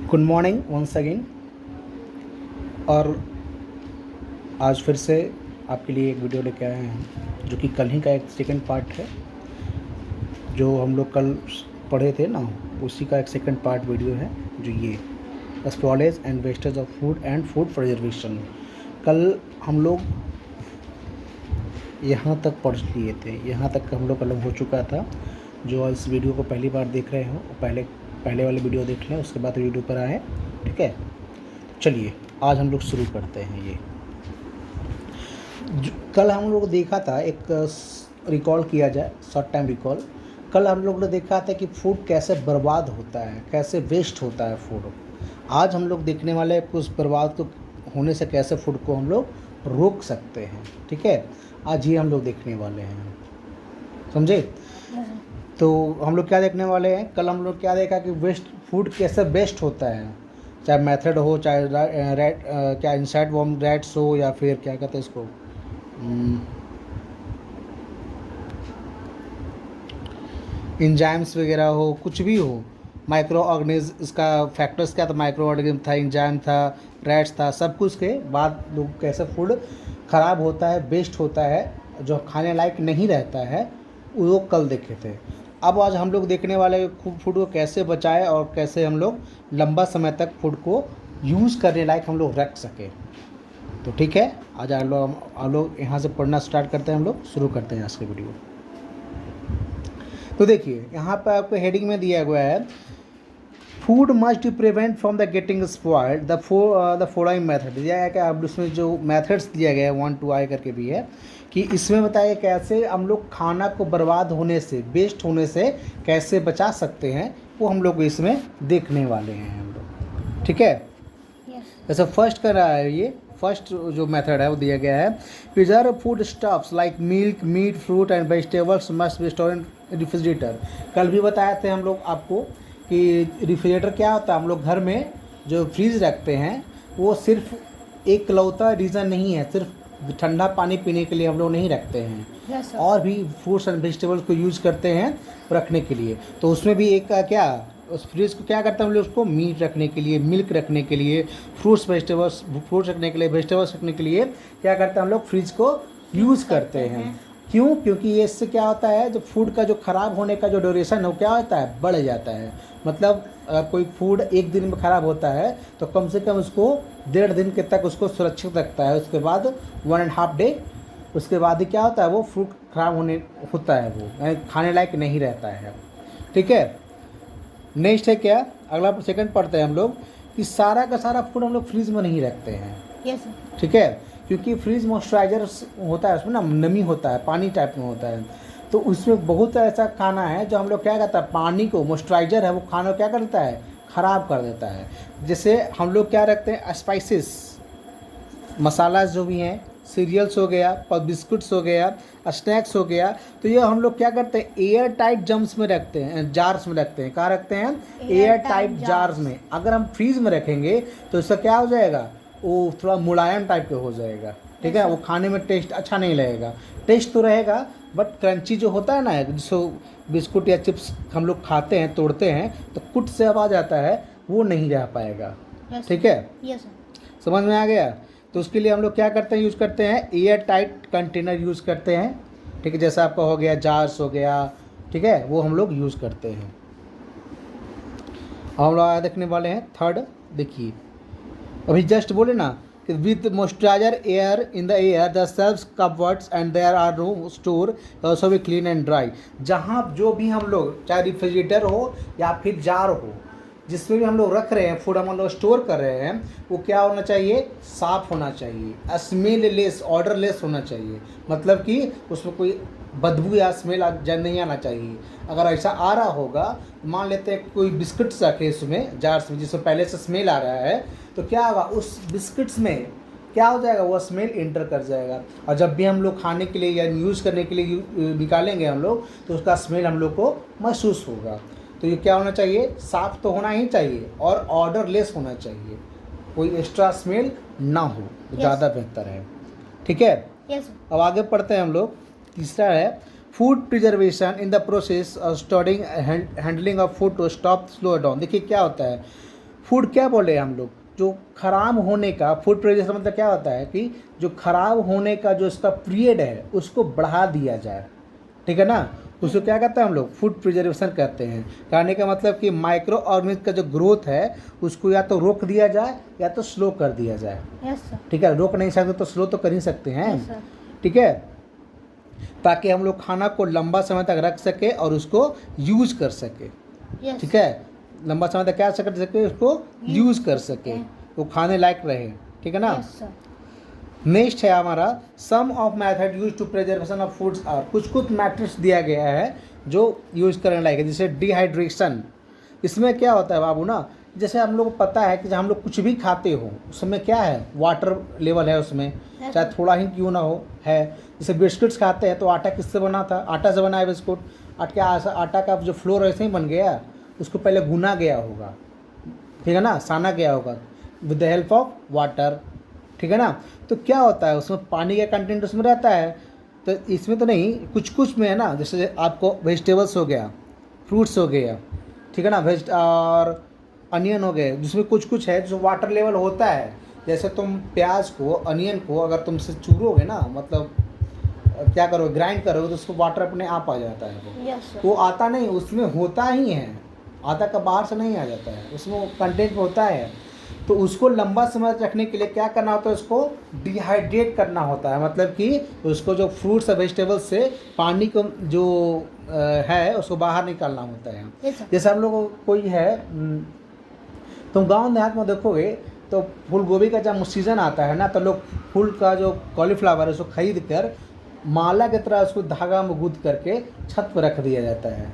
Good morning once again. और आज फिर से आपके लिए एक वीडियो लेके आए हैं जो कि कल ही का एक सेकंड पार्ट है। जो हम लोग कल पढ़े थे ना, उसी का एक सेकंड पार्ट वीडियो है जो ये storage and wastage of food and food preservation. कल हम लोग यहाँ तक पढ़ लिए थे, यहाँ तक हम लोग कल हो चुका था। जो इस वीडियो को पहली बार देख रहे हो पहले वाले वीडियो देख लें, उसके बाद वीडियो पर आए। ठीक है, चलिए आज हम लोग शुरू करते हैं। ये कल हम लोग देखा था, एक रिकॉल किया जाए, शॉर्ट टाइम रिकॉल। कल हम लोग ने देखा था कि फूड कैसे बर्बाद होता है, कैसे वेस्ट होता है फूड। आज हम लोग देखने वाले हैं कि उस बर्बाद को होने से कैसे फूड को हम लोग रोक सकते हैं। ठीक है, आज ये हम लोग देखने वाले हैं, समझे। तो हम लोग क्या देखने वाले हैं, कल हम लोग क्या देखा कि वेस्ट फूड कैसे वेस्ट होता है, चाहे मेथड हो, चाहे क्या इनसाइड वॉर्म रैट्स हो, या फिर क्या कहते हैं इसको इंजाइम्स वगैरह हो, कुछ भी हो, माइक्रो ऑर्गेनिज्म, इसका फैक्टर्स क्या था, माइक्रो ऑर्गेनिज्म था, इंजाइम था, रैट्स था, सब कुछ के बाद लोग कैसे फूड ख़राब होता है, वेस्ट होता है, जो खाने लायक नहीं रहता है, वो कल देखे थे। अब आज हम लोग देखने वाले फूड को कैसे बचाए और कैसे हम लोग लंबा समय तक फूड को यूज़ करने लायक हम लोग रख सकें। तो ठीक है, आज आप लोग यहाँ से पढ़ना स्टार्ट करते हैं, हम लोग शुरू करते हैं आज के वीडियो। तो देखिए यहाँ पर आपको हेडिंग में दिया हुआ है, food must prevent from the getting spoiled the following method. दिया है कि आप उसमें जो मेथड्स दिया गया है 1 to I करके भी है, कि इसमें बताया कैसे हम लोग खाना को बर्बाद होने से, वेस्ट होने से कैसे बचा सकते हैं, वो हम लोग इसमें देखने वाले हैं हम लोग। ठीक है, जैसे फर्स्ट कर रहा है, ये फर्स्ट जो मेथड है वो दिया गया है, preserve food stuffs like milk, meat, fruit and vegetables must be stored in refrigerator. कल भी बताए थे हम लोग आपको कि रेफ्रिजरेटर क्या होता है। हम लोग घर में जो फ्रीज रखते हैं वो सिर्फ एक लौता रीज़न नहीं है, सिर्फ ठंडा पानी पीने के लिए हम लोग नहीं रखते हैं। और भी फ्रूट्स एंड वेजिटेबल्स को यूज़ करते हैं रखने के लिए। तो उसमें भी एक क्या, उस फ्रिज को क्या करते हैं हम लोग, उसको मीट रखने के लिए, मिल्क रखने के लिए, फ्रूट्स रखने के लिए, वेजिटेबल्स रखने के लिए क्या करते हैं हम लोग, फ्रिज को यूज़ करते हैं। क्यों? क्योंकि ये इससे क्या होता है, जो फूड का जो ख़राब होने का जो ड्यूरेशन है वो क्या होता है, बढ़ जाता है। मतलब अगर कोई फूड एक दिन में ख़राब होता है तो कम से कम उसको 1.5 दिन के तक उसको सुरक्षित रखता है। उसके बाद 1.5 डे, उसके बाद ही क्या होता है, वो फ्रूट ख़राब होता है, वो यानी खाने लायक नहीं रहता है। ठीक है, नेक्स्ट है क्या, अगला सेकंड पढ़ते हैं हम लोग, कि सारा का सारा फूड हम लोग फ्रीज में नहीं रखते हैं। यस। ठीक है, क्योंकि फ्रीज मॉइस्चराइजर होता है, उसमें ना नमी होता है, पानी टाइप में होता है। तो उसमें बहुत ऐसा खाना है जो हम लोग क्या करता है, पानी को, मॉइस्चराइजर है वो खाना क्या करता है, ख़राब कर देता है। जैसे हम लोग क्या रखते हैं, स्पाइसेस, मसाला जो भी हैं, सीरियल्स हो गया, बिस्कुट्स हो गया, स्नैक्स हो गया, तो ये हम लोग क्या करते हैं, एयर टाइट जम्स में रखते हैं, जार्स में रखते हैं। कहाँ रखते हैं, एयर टाइट जार्स में। अगर हम फ्रीज में रखेंगे तो इसका क्या हो जाएगा, वो थोड़ा मुलायम टाइप का हो जाएगा। ठीक है, वो खाने में टेस्ट अच्छा नहीं लगेगा। टेस्ट तो रहेगा बट क्रंची जो होता है ना, जिसको बिस्कुट या चिप्स हम लोग खाते हैं, तोड़ते हैं तो कुट से आवाज़ आता है, वो नहीं रह पाएगा। ठीक है, समझ में आ गया। तो उसके लिए हम लोग क्या करते हैं, यूज़ करते हैं एयर टाइट कंटेनर यूज़ करते हैं। ठीक है, जैसा आपका हो गया जार्स हो गया, ठीक है, वो हम लोग यूज़ करते हैं। हम लोग देखने वाले हैं थर्ड। देखिए अभी जस्ट बोले ना कि with moisturiser air in the air the cells covered and there are no store also भी क्लीन एंड ड्राई। जहाँ जो भी हम लोग, चाहे रेफ्रिजरेटर हो या फिर जार हो, जिसमें भी हम लोग रख रहे हैं फूड, हम लोग स्टोर कर रहे हैं, वो क्या होना चाहिए, साफ़ होना चाहिए, स्मेल लेस, ऑर्डर लेस होना चाहिए। मतलब कि उसमें कोई बदबू या स्मेल नहीं आना चाहिए। अगर ऐसा आ रहा होगा, मान लेते हैं कोई बिस्किट्स रखे इसमें जार्स में, जिसमें पहले से स्मेल आ रहा है, तो क्या होगा, उस बिस्किट्स में क्या हो जाएगा, वो स्मेल इंटर कर जाएगा। और जब भी हम लोग खाने के लिए या यूज़ करने के लिए निकालेंगे हम लोग, तो उसका स्मेल हम लोग को महसूस होगा। तो ये क्या होना चाहिए, साफ़ तो होना ही चाहिए और ऑर्डर लेस होना चाहिए, कोई एक्स्ट्रा स्मेल ना हो, तो ज़्यादा बेहतर है। ठीक है, अब आगे पढ़ते हैं हम लोग। तीसरा है food preservation in the process of storing handling of food to stop slow down. देखिए क्या होता है, फूड क्या बोले हम लोग, जो खराब होने का, फूड प्रिजर्वेशन मतलब क्या होता है कि जो खराब होने का जो इसका पीरियड है उसको बढ़ा दिया जाए, ठीक है ना, उसको क्या कहते हैं हम लोग, फूड प्रिजर्वेशन कहते हैं। कहने का मतलब कि माइक्रो ऑर्गेनिज्म का जो ग्रोथ है उसको या तो रोक दिया जाए या तो स्लो कर दिया जाए। Yes sir. ठीक है, रोक नहीं सकते तो स्लो तो कर ही सकते हैं। Yes sir. ठीक है, ताकि हम लोग खाना को लंबा समय तक रख सके और उसको यूज कर सके। यस। ठीक है, लंबा समय तक क्या कर सके, उसको यूज कर सके, वो खाने लायक रहे। ठीक है ना। Yes sir. नेक्स्ट है हमारा some of method use to preservation of foods are, कुछ कुछ मैथड्स दिया गया है जो यूज करने लायक है, जैसे डिहाइड्रेशन। इसमें क्या होता है बाबू ना, जैसे हम लोग को पता है कि जब हम लोग कुछ भी खाते हो उसमें क्या है, वाटर लेवल है उसमें, चाहे थोड़ा ही क्यों ना हो है। जैसे बिस्किट्स खाते हैं तो आटा किससे बना था, आटा से बना है बिस्कुट। आटा का जो फ्लोर ऐसे ही बन गया, उसको पहले गुना गया होगा, ठीक है ना, साना गया होगा with the help of water. ठीक है ना। तो क्या होता है उसमें पानी का कंटेंट उसमें रहता है, तो इसमें तो नहीं, कुछ कुछ में है ना, जैसे आपको वेजिटेबल्स हो गया, फ्रूट्स हो गया, ठीक है ना, वेज और अनियन हो गए, जिसमें कुछ कुछ है जो वाटर लेवल होता है। जैसे तुम प्याज को, अनियन को अगर तुमसे चूरोगे ना, मतलब क्या करोगे, ग्राइंड करोगे, तो उसको वाटर अपने आप आ जाता है। वो आता नहीं, उसमें होता ही है, आता का बाहर से नहीं आ जाता है, उसमें कंटेंट होता है। तो उसको लंबा समय रखने के लिए क्या करना होता है, उसको डिहाइड्रेट करना होता है, मतलब कि उसको जो फ्रूट्स और वेजिटेबल्स से पानी को जो है उसको बाहर निकालना होता है। जैसे हम लोग कोई है, तुम गांव देहात में देखोगे तो फूल गोभी का जब सीज़न आता है ना, तो लोग फूल का जो कॉलीफ्लावर है उसको खरीद कर माला की तरह उसको धागा में गूंथ करके छत पर रख दिया जाता है।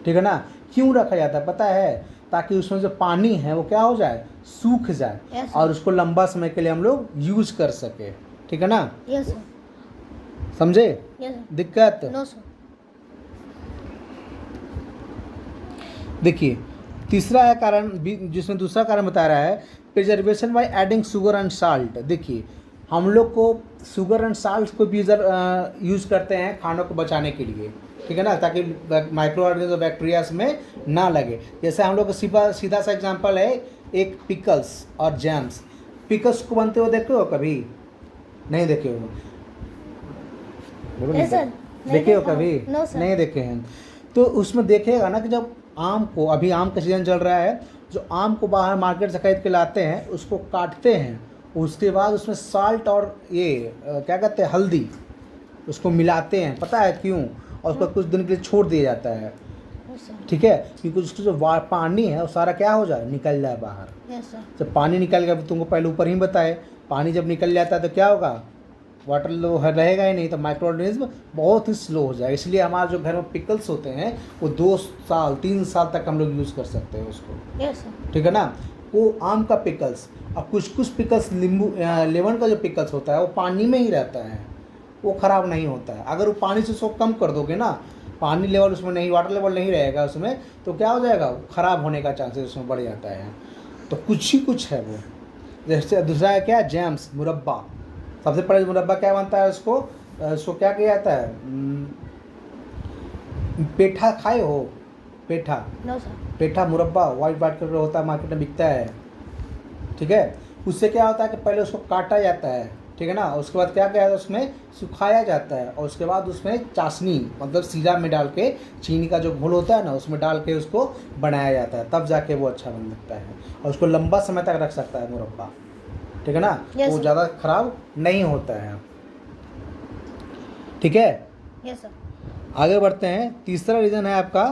ठीक है ना। क्यों रखा जाता है पता है, ताकि उसमें जो पानी है वो क्या हो जाए, सूख जाए और उसको लंबा समय के लिए हम लोग यूज कर सके। ठीक है ना। यस समझे दिक्कत? No sir. देखिए तीसरा है कारण, जिसमें दूसरा कारण बता रहा है preservation by adding sugar and salt. देखिए हम लोग को शुगर एंड साल्ट को भी यूज़ करते हैं खानों को बचाने के लिए, ठीक है ना, ताकि माइक्रो ऑर्गेनिज्म बैक्टीरियाज में ना लगे। जैसे हम लोग का सीधा सा एग्जांपल है एक पिकल्स और जैम्स। पिकल्स को बनते हुए देखे हो कभी? नहीं देखे हो? देखे हो कभी? नहीं देखे हैं। तो उसमें देखेगा ना कि जब आम को, अभी आम का सीजन चल रहा है, जो आम को बाहर मार्केट से खरीद के लाते हैं, उसको काटते हैं, उसके बाद उसमें साल्ट और ये क्या कहते हैं, हल्दी, उसको मिलाते हैं। पता है क्यों? और उसको कुछ दिन के लिए छोड़ दिया जाता है। ठीक है, क्योंकि उसका जो पानी है वो सारा क्या हो जाए, निकल जाए बाहर। जब पानी निकल गया, तुमको पहले ऊपर ही बताए, पानी जब निकल जाता है तो क्या होगा, वाटर रहेगा ही नहीं, तो माइक्रो ऑर्गेनिज्म बहुत ही स्लो हो जाएगा। इसलिए हमारे जो घर में पिकल्स होते हैं वो 2 साल 3 साल तक हम लोग यूज़ कर सकते हैं उसको। ठीक है ना। वो आम का पिकल्स, और कुछ कुछ पिकल्स लेमन का जो पिकल्स होता है वो पानी में ही रहता है, वो ख़राब नहीं होता है। अगर वो पानी से उसको कम कर दोगे ना, पानी लेवल उसमें नहीं, वाटर लेवल नहीं रहेगा उसमें, तो क्या हो जाएगा, ख़राब होने का चांसेस उसमें बढ़ जाता है। तो कुछ ही कुछ है वो। जैसे दूसरा है क्या, जैम्स, मुरब्बा। सबसे पहले मुरब्बा क्या बनता है, उसको क्या किया जाता है, पेठा खाए हो? पेठा, पेठा मुरब्बा वाइट करके होता है, मार्केट में बिकता है। ठीक है, उससे क्या होता है कि पहले उसको काटा जाता है, ठीक है ना, उसके बाद क्या किया, उसमें सुखाया जाता है, और उसके बाद उसमें चाशनी मतलब सीरा में डाल के, चीनी का जो घोल होता है ना, उसमें डाल के उसको बनाया जाता है, तब जाके वो अच्छा बन सकता है, और उसको लंबा समय तक रख सकता है मुरब्बा। ठीक है ना। वो ज़्यादा खराब नहीं होता है। ठीक है। Yes sir. आगे बढ़ते हैं। तीसरा रीज़न है आपका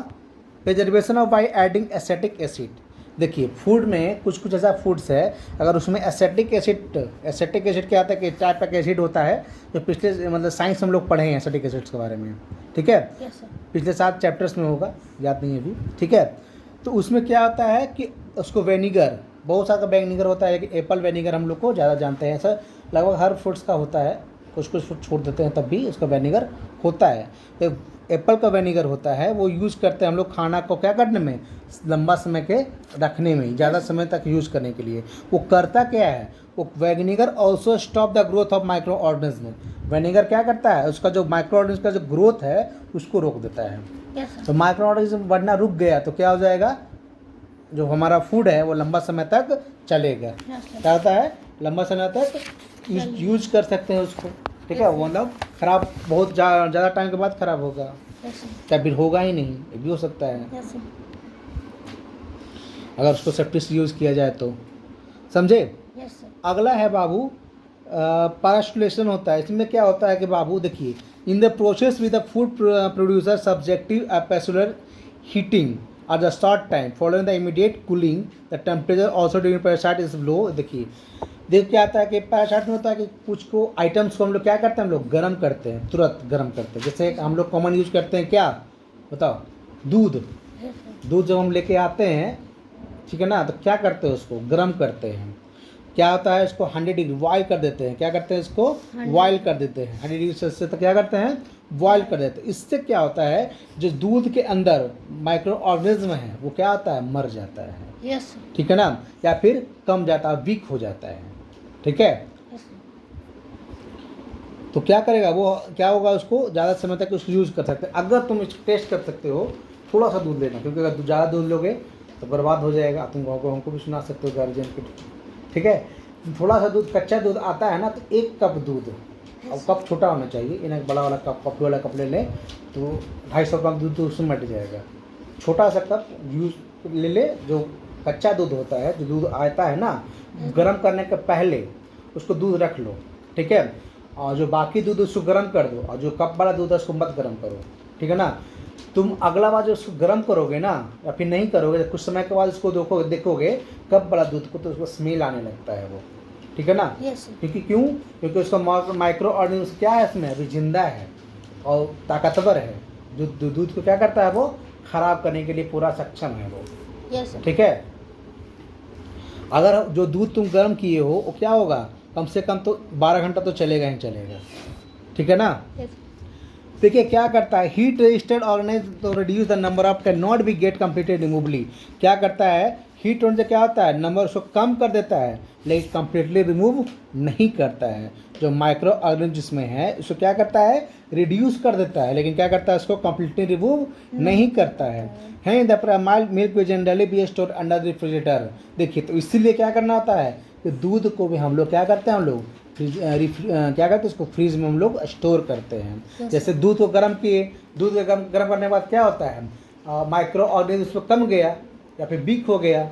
preservation of by adding acetic acid. देखिए फूड में कुछ कुछ ऐसा फूड्स है, अगर उसमें एसिटिक एसिड क्या होता है कि टाइप का एसिड होता है, जो पिछले मतलब साइंस हम लोग पढ़े हैं एसिटिक एसिड्स के बारे में। ठीक है। पिछले 7 चैप्टर्स में होगा, याद नहीं है अभी। ठीक है। तो उसमें क्या होता है कि उसको वेनिगर, बहुत सारा वेनिगर होता है, कि एप्पल वेनिगर हम लोग को ज़्यादा जानते हैं, ऐसा लगभग हर फ्रूट्स का होता है, कुछ कुछ फ्रूट छोड़ देते हैं तब भी उसका वेनिगर होता है। तो एप्पल का वेनिगर होता है, वो यूज़ करते हैं हम लोग खाना को क्या करने में, लंबा समय के रखने में, ज़्यादा समय तक यूज़ करने के लिए। वो करता क्या है, वो vinegar also stop the growth of micro organism. Vinegar क्या करता है, उसका जो माइक्रो ऑर्गेनिज्म का जो ग्रोथ है उसको रोक देता है। तो माइक्रो ऑर्गेनिज्म बढ़ना रुक गया तो क्या हो जाएगा, जो हमारा फूड है वो लंबा समय तक चलेगा। क्या होता है, लंबा समय तक यूज कर सकते हैं उसको। ठीक है, वो मतलब खराब बहुत ज़्यादा टाइम के बाद खराब होगा, या फिर होगा ही नहीं, ये भी हो सकता है अगर उसको सेफ्टी से यूज़ किया जाए तो। समझे? अगला है बाबू पारास्टुलेशन होता है। इसमें क्या होता है कि बाबू देखिए, in the process with the food producer subjective एपेसुलर heating at the start time following the immediate cooling the temperature also during parasite is low। देखिए क्या आता है कि पैरासाइट में होता है कि कुछ को आइटम्स को हम लोग क्या करते हैं, हम लोग गर्म करते हैं, तुरंत गर्म करते हैं। जैसे हम लोग कॉमन यूज करते हैं क्या बताओ, दूध जब हम लेके आते हैं, ठीक है ना, तो क्या करते हैं, उसको गर्म करते हैं। क्या होता है, इसको 100 डिग्री बॉयल कर देते हैं। क्या करते हैं, इसको बॉयल कर देते हैं 100 डिग्री सेल्सियस तक। क्या करते हैं, बॉयल कर देते हैं। इससे क्या होता है, जो दूध के अंदर माइक्रो ऑर्गेनिज्म है वो क्या होता है, मर जाता है। ठीक है ना, या फिर कम जाता है, वीक हो जाता है। ठीक है, तो क्या करेगा वो, क्या होगा, उसको ज़्यादा समय तक उसको यूज़ कर सकते हैं। अगर तुम इसको टेस्ट कर सकते हो, थोड़ा सा दूध लेना, क्योंकि अगर ज़्यादा दूध लोगे तो बर्बाद हो जाएगा। तुम हमको भी सुना सकते हो गार्जियन को। ठीक है, थोड़ा सा दूध, कच्चा दूध आता है ना, तो 1 कप दूध, और कप छोटा होना चाहिए, इन्हें बड़ा वाला कप, कप वाला कप ले लें तो 250 ग्राम दूध तो उसमें मट जाएगा। छोटा सा कप यूज ले, जो कच्चा दूध होता है, जो दूध आता है ना, गर्म करने के पहले उसको दूध रख लो। ठीक है, और जो बाकी दूध उसको गर्म कर दो, और जो कप वाला दूध है उसको मत गर्म करो। ठीक है ना, तुम अगला बार जो उसको गर्म करोगे ना, या फिर नहीं करोगे, कुछ समय के बाद उसको देखोगे कप वाला दूध को, तो उसको स्मेल आने लगता है वो। ठीक है ना, क्योंकि क्योंकि उसका माइक्रो ऑर्गेनिज्म क्या है, इसमें अभी जिंदा है और ताकतवर है, जो दूध को क्या करता है, वो खराब करने के लिए पूरा सक्षम है वो। ठीक है, अगर जो दूध तुम गर्म किए हो वो क्या होगा, कम से कम तो 12 घंटा तो चलेगा ही चलेगा। ठीक है ना, देखिए क्या करता है, heat resistant organism to reduce the number of can not be get completed removally. क्या करता है, हीट होने से क्या होता है, नंबर उसको कम कर देता है, लेकिन कम्प्लीटली रिमूव नहीं करता है। जो माइक्रो ऑर्गेनिज्म जिसमें है उसको क्या करता है, रिड्यूस कर देता है, लेकिन क्या करता है, उसको कम्प्लीटली रिमूव नहीं करता है। The mild milk will generally B store under the refrigerator. देखिए, तो इसीलिए क्या करना होता है कि दूध को भी हम लोग क्या करते हैं, हम लोग क्या करते हैं, उसको फ्रीज में हम लोग स्टोर करते हैं। जैसे दूध को गर्म किए, दूध को गर्म करने के बाद क्या होता है, माइक्रो ऑर्गेनिज्म उसमें कम गया या फिर वीक हो गया,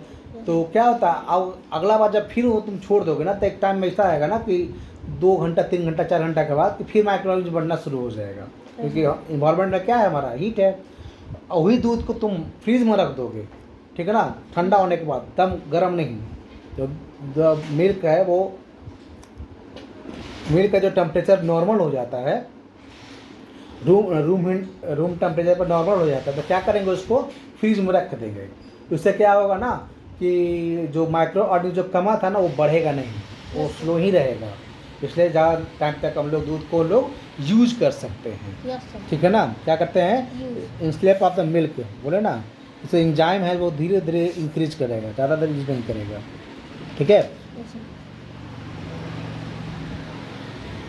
तो क्या होता है, अब अगला बार जब फिर वो तुम छोड़ दोगे ना, तो एक टाइम में ऐसा आएगा ना कि 2 घंटा 3 घंटा 4 घंटा के बाद फिर माइक्रो ऑर्गेनिज्म बढ़ना शुरू हो जाएगा, क्योंकि इन्वायरमेंट में क्या है, हमारा हीट है। और वही दूध को तुम फ्रीज में रख दोगे, ठीक है ना, ठंडा होने के बाद, दम गर्म नहीं। जो मिल्क है, वो मिल्क का जो टेम्परेचर नॉर्मल हो जाता है, रूम टेम्परेचर पर नॉर्मल हो जाता है, तो क्या करेंगे, उसको फ्रीज में रख देंगे। उससे क्या होगा ना कि जो माइक्रो ऑर्गेनिज्म जो कमा था ना, वो बढ़ेगा नहीं, वो स्लो ही रहेगा। इसलिए ज़्यादा टाइम तक हम लोग दूध को लोग यूज कर सकते हैं। ठीक है ना, क्या करते हैं, इंस्लेप ऑफ द मिल्क बोले ना, इससे एंजाइम है वो धीरे धीरे इंक्रीज करेगा, ज़्यादा देर यूज नहीं करेगा। ठीक है,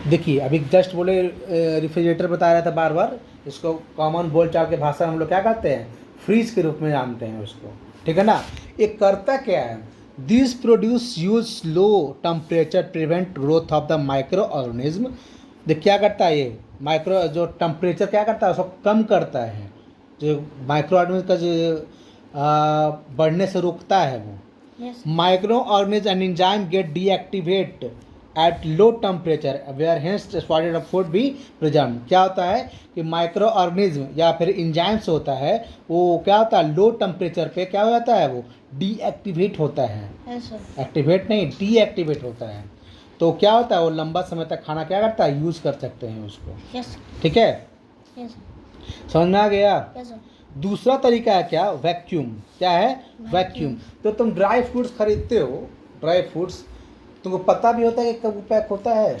देखिए अभी जस्ट बोले रेफ्रिजरेटर बता रहा था बार बार, इसको कॉमन बोलचाल के भाषा में हम लोग क्या कहते हैं, फ्रीज के रूप में जानते हैं उसको। ठीक है ना, ये करता क्या है, this produce use low temperature prevent growth of the micro organism. देख क्या करता है, ये माइक्रो जो टेम्परेचर क्या करता है, उसको कम करता है, जो माइक्रो ऑर्गेनिज्म का जो बढ़ने से रोकता है वो। Micro organism and enzyme get deactivate at low temperature where hence spotted of food be present. क्या होता है कि माइक्रो ऑर्गेनिज्म या फिर एंजाइम्स होता है, वो क्या होता है, लो टेम्परेचर पे क्या हो जाता है, वो डीएक्टिवेट होता है। एक्टिवेट नहीं, डीएक्टिवेट होता है। तो क्या होता है, वो लंबा समय तक खाना क्या करता है, यूज कर सकते हैं उसको। ठीक है, समझ में आ गया। दूसरा तरीका है क्या, वैक्यूम। क्या है, वैक्यूम। तो तुम ड्राई फ्रूट्स खरीदते हो, ड्राई फ्रूट्स तुमको पता भी होता है कि कब पैक होता है,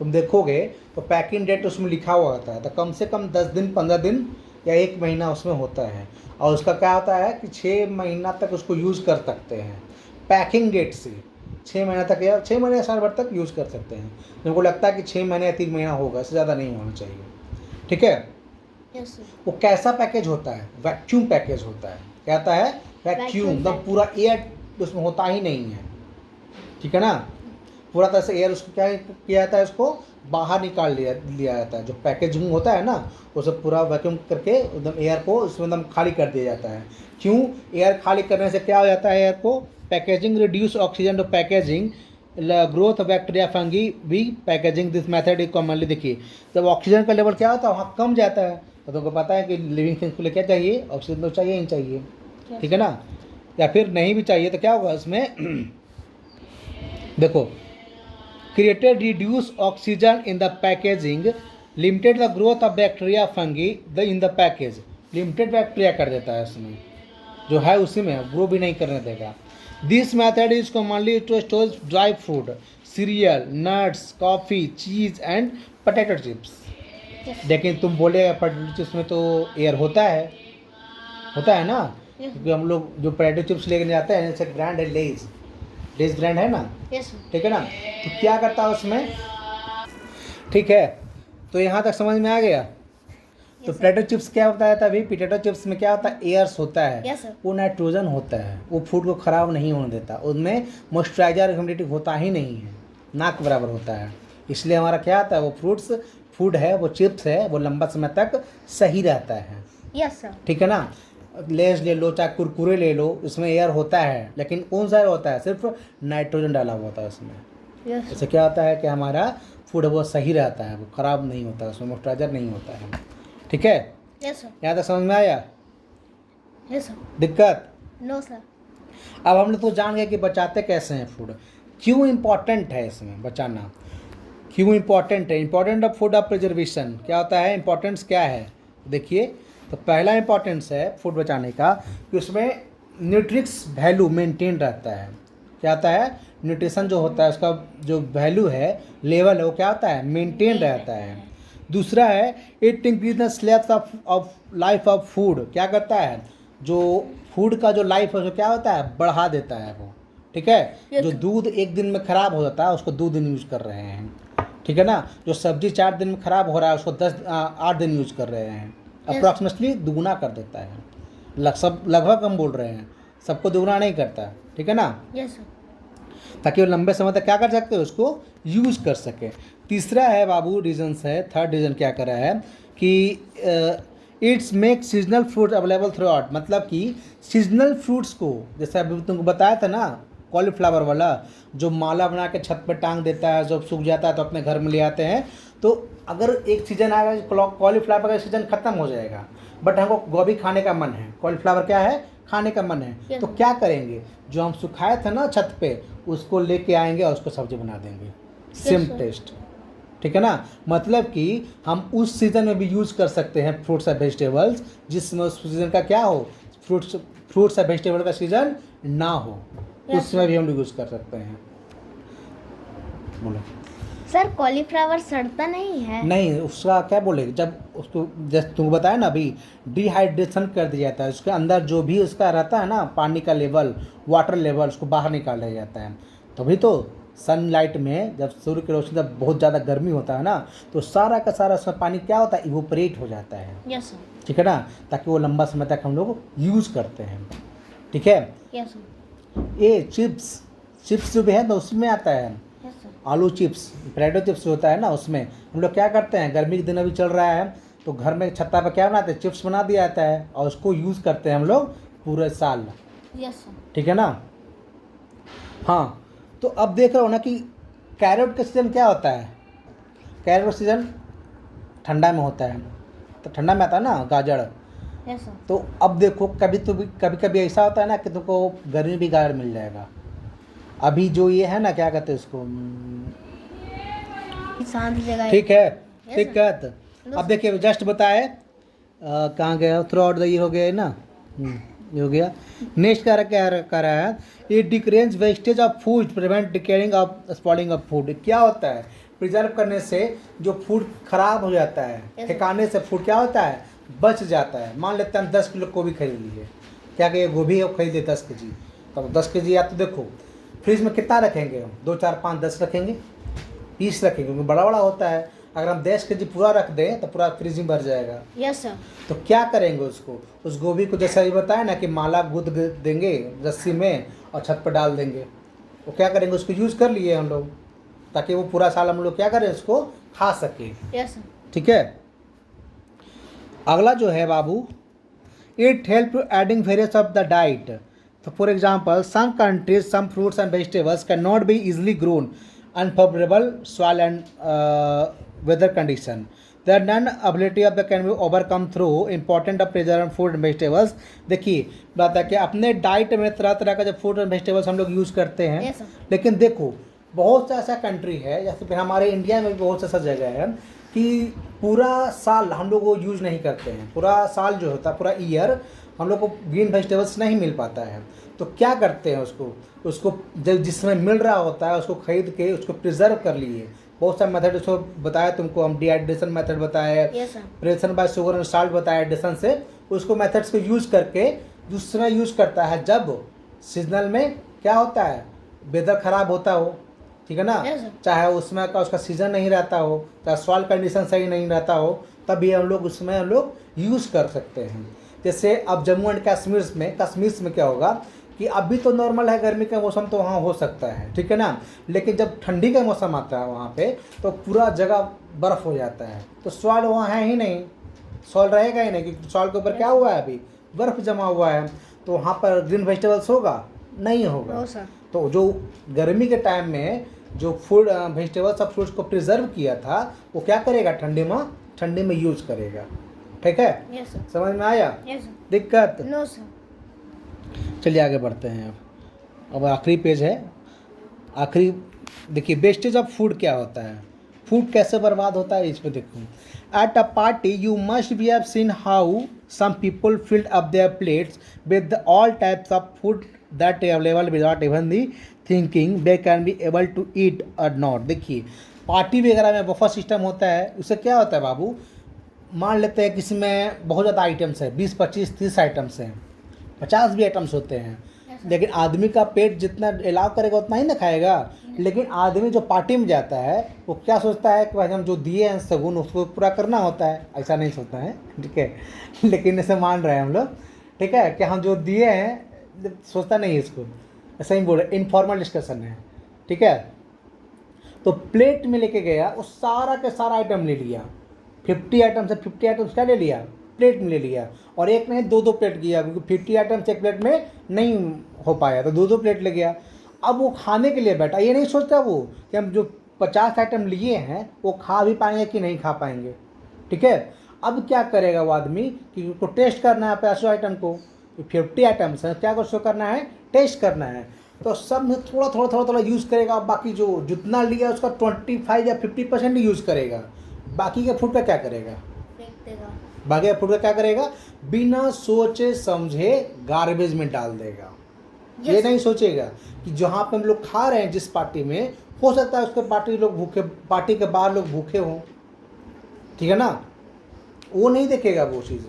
तुम देखोगे तो पैकिंग डेट उसमें लिखा हुआ होता है, तो कम से कम 10 दिन 15 दिन या 1 महीना उसमें होता है। और उसका क्या होता है कि 6 महीना तक उसको यूज़ कर सकते हैं, पैकिंग डेट से 6 महीना तक या 6 महीने साल भर तक यूज़ कर सकते हैं। तुमको लगता है कि 6 महीने या 3 महीना होगा, इससे ज़्यादा नहीं होना चाहिए। ठीक है, वो कैसा पैकेज होता है, वैक्यूम पैकेज होता है। कहता है वैक्यूम, मतलब पूरा एयर उसमें होता ही नहीं है, ठीक है ना। पूरा तरह से एयर उसको क्या किया जाता है, उसको बाहर निकाल लिया जाता है। जो पैकेजिंग होता है ना, वो सब पूरा वैक्यूम करके एकदम एयर को उसमें एकदम खाली कर दिया जाता है। क्यों? एयर खाली करने से क्या हो जाता है एयर को, packaging reduce oxygen to packaging growth bacteria fungi we packaging this method is commonly. देखिए जब ऑक्सीजन का लेवल क्या होता है वहाँ कम जाता है, तो तुमको पता है कि लिविंग थिंग्स के लिए क्या चाहिए, ऑक्सीजन तो चाहिए ही चाहिए, ठीक है ना। या फिर नहीं भी चाहिए तो क्या होगा उसमें देखो, created reduce oxygen in the packaging, limited the growth of bacteria fungi in the package, limited bacteria कर देता है उसमें, जो है उसी में ग्रो भी नहीं करने देगा। This method is commonly to store dry fruit, cereal, nuts, coffee, cheese and potato chips. लेकिन तुम बोले पोटैटो चिप्स में तो एयर होता है ना, क्योंकि हम लोग जो पोटैटो चिप्स लेके जाते हैं, जैसे ब्रांड है लेज ब्रांड है ना, ठीक है ना, तो क्या करता है उसमें, ठीक है। तो यहाँ तक समझ में आ गया। तो पोटैटो चिप्स क्या होता है तभी, पोटैटो चिप्स में क्या होता है, एयर्स होता है, वो नाइट्रोजन होता है, वो फूड को ख़राब नहीं होने देता, उसमें मॉइस्चराइजर ह्यूमिडिटी होता ही नहीं है, ना के बराबर होता है। इसलिए हमारा क्या आता है, वो फूड है, वो चिप्स है, वो लंबा समय तक सही रहता है। यस सर, ठीक है ना। लेस ले लो चाहे कुरकुरे ले लो, इसमें एयर होता है, लेकिन कौन सा एयर होता है, सिर्फ नाइट्रोजन डाला हुआ होता है उसमें। इससे क्या होता है कि हमारा फूड वो सही रहता है, वो ख़राब नहीं होता है, उसमें मॉइस्चराइजर नहीं होता है, ठीक है। यस सर, यहाँ तक समझ में आया? यस सर, दिक्कत? No sir. अब हम लोग तो जान गए कि बचाते कैसे हैं फूड, क्यों इम्पॉर्टेंट है इसमें बचाना, क्यों इम्पॉर्टेंट है। Important of food of preservation क्या होता है, इम्पॉर्टेंस क्या है, देखिए। तो पहला इम्पॉर्टेंस है फूड बचाने का कि उसमें न्यूट्रिक्स वैल्यू मेंटेन रहता है। क्या होता है, न्यूट्रिशन जो होता है उसका जो वैल्यू है, लेवल है, वो क्या होता है, मेंटेन रहता है। दूसरा है it increase the shelf of life of food, क्या करता है, जो फूड का जो लाइफ है जो क्या होता है, बढ़ा देता है वो, ठीक है। जो दूध एक दिन में ख़राब हो जाता है उसको 2 दिन यूज कर रहे हैं, ठीक है ना। जो सब्जी 4 दिन में ख़राब हो रहा है उसको 8 दिन यूज कर रहे हैं, अप्रॉक्सीमेटली दुगुना कर देता है। लगभग हम बोल रहे हैं, सबको दुगुना नहीं करता, ठीक है ना। यस सर, ताकि वो लंबे समय तक क्या कर सकते हो, उसको यूज़ कर सके। तीसरा है बाबू रीजन्स है, थर्ड रीज़न क्या कर रहा है कि it's make seasonal fruit available through out, मतलब कि सीजनल फ्रूट्स को, जैसे अभी तुमको बताया था ना कॉलीफ्लावर वाला, जो माला बना के छत पर टांग देता है, जब सूख जाता है तो अपने घर में ले आते हैं। तो अगर एक सीज़न आएगा कॉलीफ्लावर का सीज़न ख़त्म हो जाएगा, बट हमको गोभी खाने का मन है, कॉलीफ्लावर क्या है, खाने का मन है, तो क्या करेंगे, जो हम सुखाए थे ना छत पे उसको लेके आएंगे और उसको सब्जी बना देंगे, सेम टेस्ट, ठीक है ना। मतलब कि हम उस सीज़न में भी यूज़ कर सकते हैं फ्रूट्स और वेजिटेबल्स, जिसमें उस सीज़न का क्या हो, फ्रूट्स और वेजिटेबल का सीज़न ना हो, उसमें भी हम लोग यूज़ कर सकते हैं। बोलो सर कॉलीफ्लावर सड़ता नहीं है? नहीं, उसका क्या बोले, जब उसको जैसे तुमको बताया ना अभी, डिहाइड्रेशन कर दिया जाता है, उसके अंदर जो भी उसका रहता है ना पानी का लेवल, वाटर लेवल, उसको बाहर निकाल दिया जाता है। तभी तो सनलाइट में जब सूर्य की रोशनी, जब बहुत ज़्यादा गर्मी होता है ना, तो सारा का सारा उसमें पानी क्या होता है, इवोपरेट हो जाता है। यस सर, ठीक है ना, ताकि वो लंबा समय तक हम लोग यूज़ करते हैं, ठीक है। यस सर, ये चिप्स जो भी है ना उसमें आता है, यस सर, आलू चिप्स, पोटैटो चिप्स होता है ना, उसमें हम लोग क्या करते हैं, गर्मी के दिन अभी चल रहा है तो घर में छत्ता पर क्या बनाते हैं, चिप्स बना दिया जाता है और उसको यूज़ करते हैं हम लोग पूरे साल, यस सर, ठीक है ना। हाँ, तो अब देख रहे हो ना कि कैरेट का सीज़न क्या होता है, कैरेट का सीज़न ठंडा में होता है, तो ठंडा में आता है ना गाजर। यस सर, तो अब देखो कभी ऐसा होता है ना कि तुमको गर्मी भी गाजर मिल जाएगा। अभी जो ये है ना क्या कहते हैं उसको, शांत जगह, ठीक है, दिक्कत। अब देखिए जस्ट बताए कहाँ गया, थ्रू आउट द ईयर हो गया ना, ये हो गया। नेक्स्ट क्या कर रहा है, ये decrease wastage of food prevent decaying of spoiling of food. क्या होता है, प्रिजर्व करने से जो फूड खराब हो जाता है, ठिकाने से फूड क्या होता है, बच जाता है। मान लेते हैं हम 10 किलो गोभी खरीद लिए, क्या कहिए गोभी खरीदे 10 केजी, तो 10 केजी या तो देखो फ्रिज में कितना रखेंगे हम, 2 4 5 10 रखेंगे, 20 रखेंगे, क्योंकि बड़ा बड़ा होता है। अगर हम 10 kg पूरा रख दें तो पूरा फ्रीज में भर जाएगा। Yes sir. तो क्या करेंगे उसको, उस गोभी को जैसा ही बताया ना कि माला गूंद देंगे रस्सी में और छत पर डाल देंगे। वो क्या करेंगे, उसको यूज़ कर लिए हम लोग, ताकि वो पूरा साल हम लोग क्या करें, उसको खा सकें। Yes sir. ठीक है। अगला जो है बाबू, it help to adding various of the diet. तो for example some countries some fruits and vegetables can not be easily grown unfavourable soil and weather condition. The non-ability of the can be overcome through important of preserved food and vegetables. देखिए बात है कि अपने diet में तरह तरह का जब फूड एंड वेजिटेबल्स हम लोग यूज़ करते हैं, Yes, sir. लेकिन देखो बहुत सा ऐसा कंट्री है, जैसे फिर हमारे इंडिया में भी बहुत ऐसा जगह है कि पूरा साल हम लोग वो यूज़ नहीं करते हैं। पूरा साल जो होता है, पूरा ईयर हम लोग को ग्रीन वेजिटेबल्स नहीं मिल पाता है। तो क्या करते हैं, उसको जब जिसमें मिल रहा होता है उसको खरीद के उसको प्रिजर्व कर लिए। बहुत सारे मेथड उसको बताया तुमको, हम डिहाइड्रेशन मेथड बताया, Yes, sir. प्रेशन बाय शुगर एंड साल्ट बताया, एडिशन से उसको मेथड्स को यूज़ करके दूसरा यूज़ करता है जब सीजनल में क्या होता है, वेदर ख़राब होता हो, ठीक है ना, Yes, sir. चाहे उसमें का उसका सीज़न नहीं रहता हो, चाहे सॉइल कंडीशन सही नहीं रहता हो, तभी हम लोग उसमें हम लोग यूज़ कर सकते हैं। जैसे अब जम्मू एंड कश्मीर में क्या होगा कि अभी तो नॉर्मल है, गर्मी का मौसम तो वहाँ हो सकता है, ठीक है ना, लेकिन जब ठंडी का मौसम आता है वहाँ पे तो पूरा जगह बर्फ़ हो जाता है। तो सॉइल वहाँ है ही नहीं, सॉइल रहेगा ही नहीं, क्योंकि सॉइल के ऊपर क्या हुआ है, अभी बर्फ़ जमा हुआ है। तो वहाँ पर ग्रीन वेजिटेबल्स होगा नहीं होगा। No, sir. तो जो गर्मी के टाइम में जो फूड वेजिटेबल्स और फ्रूट्स को प्रिजर्व किया था वो क्या करेगा, ठंडी में यूज करेगा। ठीक है, Yes, sir. समझ में आया? Yes, sir. दिक्कत? No, sir. चलिए आगे बढ़ते हैं। अब आखिरी पेज है, आखिरी देखिए, वेस्टेज ऑफ फूड क्या होता है, फूड कैसे बर्बाद होता है, इस पर देखो। At a party you must be have seen how some people filled up their plates with all types of food that available without even the thinking they can be able to eat और not. देखिए party वगैरह में buffer system होता है, उससे क्या होता है बाबू, मान लेते हैं किसी में बहुत ज़्यादा आइटम्स है, 20 25 30 आइटम्स हैं, 50 भी आइटम्स होते हैं, लेकिन आदमी का पेट जितना अलाउ करेगा उतना ही ना खाएगा। लेकिन आदमी जो पार्टी में जाता है वो क्या सोचता है कि भाई हम जो दिए हैं सगुन उसको पूरा करना होता है, ऐसा नहीं सोचता है, ठीक है। लेकिन इसे मान रहे हैं हम लोग, ठीक है, कि हम जो दिए हैं सोचता नहीं है इसको, ऐसा ही बोल रहे, इनफॉर्मल डिस्कशन है, ठीक है। तो प्लेट में लेके गया, वो सारा के सारा आइटम ले लिया, 50 आइटम से 50 आइटम्स क्या ले लिया, प्लेट में ले लिया, और एक नहीं 2 प्लेट किया, क्योंकि 50 आइटम्स एक प्लेट में नहीं हो पाया तो 2 प्लेट ले गया। अब वो खाने के लिए बैठा, ये नहीं सोचता वो कि हम जो 50 आइटम लिए हैं वो खा भी पाएंगे कि नहीं खा पाएंगे, ठीक है। अब क्या करेगा वो आदमी कि उसको टेस्ट करना है 50 आइटम को, 50 आइटम्स है, क्या कुछ करना है, टेस्ट करना है। तो सब में थोड़ा यूज़ करेगा, और बाकी जो जितना लिया उसका 25 या 50% ही यूज़ करेगा, बाकी के फूड का क्या करेगा, फेंक देगा। बाकी के फूड का क्या करेगा, बिना सोचे समझे गार्बेज में डाल देगा। Yes, ये sir. नहीं सोचेगा कि जहाँ पे हम लोग खा रहे हैं जिस पार्टी में, हो सकता है उसके पार्टी के बाहर लोग भूखे हों, ठीक है ना, वो नहीं देखेगा वो चीज़,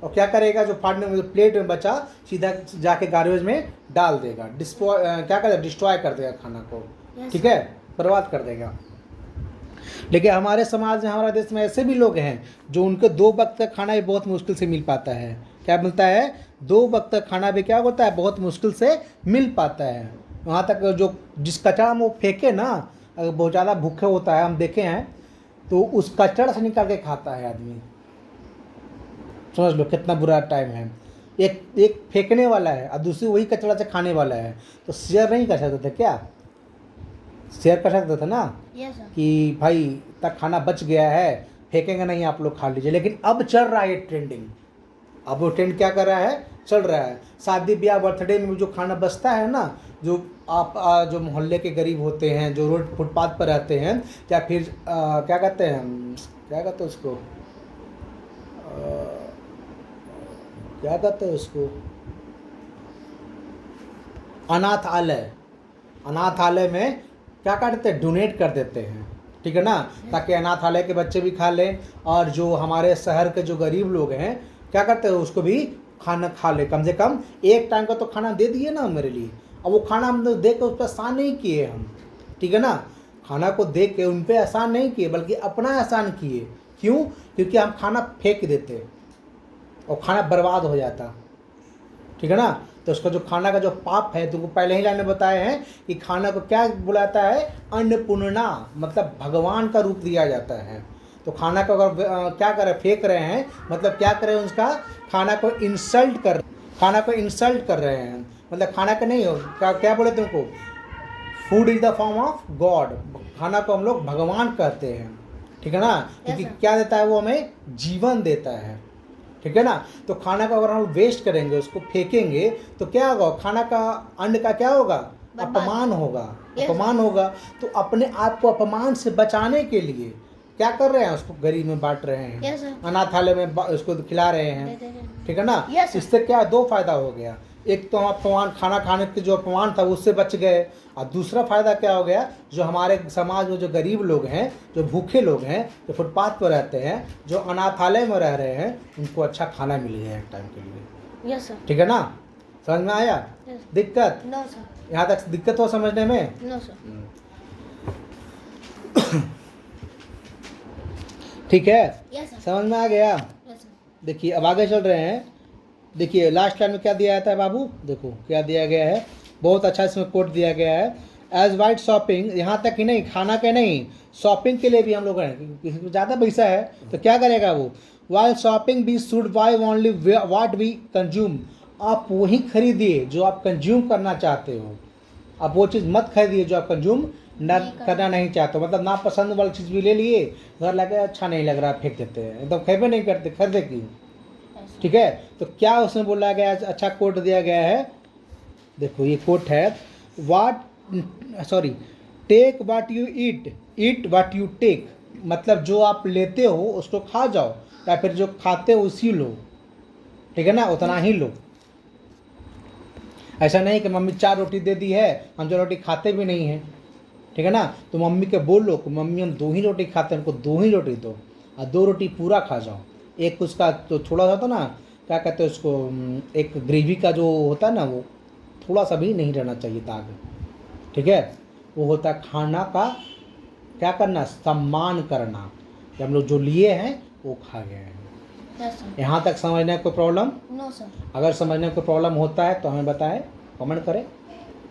और क्या करेगा, जो प्लेट में बचा सीधा जाके गार्बेज में डाल देगा, क्या करेगा, डिस्ट्रॉय कर देगा खाना को, Yes, ठीक है, बर्बाद कर देगा। लेकिन हमारे समाज में, हमारे देश में ऐसे भी लोग हैं जो उनके 2 वक्त का खाना भी बहुत मुश्किल से मिल पाता है। क्या मिलता है, 2 वक्त का खाना भी क्या होता है, बहुत मुश्किल से मिल पाता है। वहाँ तक जो जिस कचरा में वो फेंके ना, अगर बहुत ज़्यादा भूखे होता है, हम देखे हैं, तो उस कचरा से निकाल के खाता है आदमी। समझ लो कितना बुरा टाइम है। एक फेंकने वाला है और दूसरी वही कचरा से खाने वाला है, तो शेयर नहीं कर सकते थे क्या, शेयर कर सकते थे ना, Yes, sir. कि भाई तक खाना बच गया है, फेंकेंगे नहीं, आप लोग खा लीजिए। लेकिन अब चल रहा है ये ट्रेंडिंग, अब वो ट्रेंड क्या कर रहा है, चल रहा है, शादी ब्याह बर्थडे में जो खाना बचता है ना, जो आप जो मोहल्ले के गरीब होते हैं, जो रोड फुटपाथ पर रहते हैं, या फिर क्या कहते हैं उसको, क्या कहते हैं उसको, अनाथालय में क्या करते हैं, डोनेट कर देते हैं, ठीक है ना, ताकि अनाथालय के बच्चे भी खा लें, और जो हमारे शहर के जो गरीब लोग हैं क्या करते हैं, उसको भी खाना खा ले, कम से कम एक टाइम का तो खाना दे दिए ना मेरे लिए। अब वो खाना हम लोग दे कर उस पर आसान नहीं किए हम, ठीक है ना, खाना को देख के उन पे एहसान नहीं किए बल्कि अपना एहसान किए। क्यों? क्योंकि हम खाना फेंक देते और खाना बर्बाद हो जाता, ठीक है ना। तो उसका जो खाना का जो पाप है, तुमको पहले ही लाइन में बताए हैं कि खाना को क्या बुलाता है, अन्नपूर्णा, मतलब भगवान का रूप दिया जाता है। तो खाना को अगर क्या करें, फेंक रहे हैं, मतलब क्या करें, उसका खाना को इंसल्ट कर रहे हैं, मतलब खाना का नहीं हो, क्या बोले तुमको, food is the form of God, खाना को हम लोग भगवान कहते हैं, ठीक है ना। क्योंकि क्या देता है वो, हमें जीवन देता है, ठीक है ना। तो खाना को अगर हम वेस्ट करेंगे, उसको फेंकेंगे, तो क्या होगा, खाना का, अन्न का क्या होगा, अपमान होगा, अपमान होगा। तो अपने आप को अपमान से बचाने के लिए क्या कर रहे हैं, उसको गरीब में बांट रहे हैं, अनाथालय में उसको खिला रहे हैं, ठीक है ना। इससे क्या दो फायदा हो गया, एक तो हम अपमान, खाना खाने के जो अपमान था उससे बच गए, और दूसरा फायदा क्या हो गया, जो हमारे समाज में जो गरीब लोग हैं, जो भूखे लोग हैं, जो फुटपाथ पर रहते हैं, जो अनाथालय में रह रहे हैं, उनको अच्छा खाना मिल गया एक टाइम के लिए। Yes sir. ठीक है ना, समझ में आया? दिक्कत? No sir. यहाँ तक दिक्कत हो समझने में? No sir. ठीक है, यस सर। समझ में आ गया? Yes sir. देखिए अब आगे चल रहे हैं। देखिए लास्ट लाइन में क्या दिया जाता है बाबू, देखो क्या दिया गया है, बहुत अच्छा इसमें कोट दिया गया है। एज वाइट शॉपिंग, यहाँ तक ही नहीं, खाना के नहीं, शॉपिंग के लिए भी हम लोग हैं, किसी को ज़्यादा पैसा है तो क्या करेगा वो, while shopping we should buy only what we consume, आप वही खरीदिए जो आप कंज्यूम करना चाहते हो, आप वो चीज़ मत खरीदिए जो आप कंज्यूम करना नहीं चाहते हो। मतलब ना पसंद वाली चीज़ भी ले लिए, घर लगे अच्छा नहीं लग रहा, फेंक देते हैं, एकदम खेबे नहीं करते, खरीदे क्यों, ठीक है। तो क्या उसमें बोला गया, अच्छा कोट दिया गया है, देखो ये कोट है, take what you eat what you take, मतलब जो आप लेते हो उसको खा जाओ, या फिर जो खाते हो उसी लो, ठीक है ना, उतना ही लो। ऐसा नहीं कि मम्मी 4 रोटी दे दी है, हम 2 रोटी खाते भी नहीं हैं, ठीक है ना, तो मम्मी के बोलो कि मम्मी हम 2 ही रोटी खाते हैं, हमको 2 ही रोटी दो, और 2 रोटी पूरा खा जाओ। एक उसका तो थोड़ा सा, तो ना क्या कहते हैं उसको, एक ग्रेवी का जो होता है ना, वो थोड़ा सा भी नहीं रहना चाहिए दाग, ठीक है। वो होता है खाना का क्या करना, सम्मान करना, कि हम लोग जो लिए हैं वो खा गए हैं। Yes sir. यहाँ तक समझने को प्रॉब्लम? No sir. अगर समझने को प्रॉब्लम होता है तो हमें बताएं, कमेंट करें।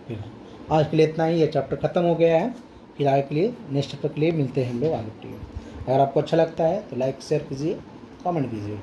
फिर आज के लिए इतना ही, ये चैप्टर ख़त्म हो गया है, फिर आगे के लिए नेक्स्ट चैप्टर के लिए मिलते हैं हम लोग आगे के लिए। अगर आपको अच्छा लगता है तो लाइक शेयर कीजिए, कमेंट कीजिए।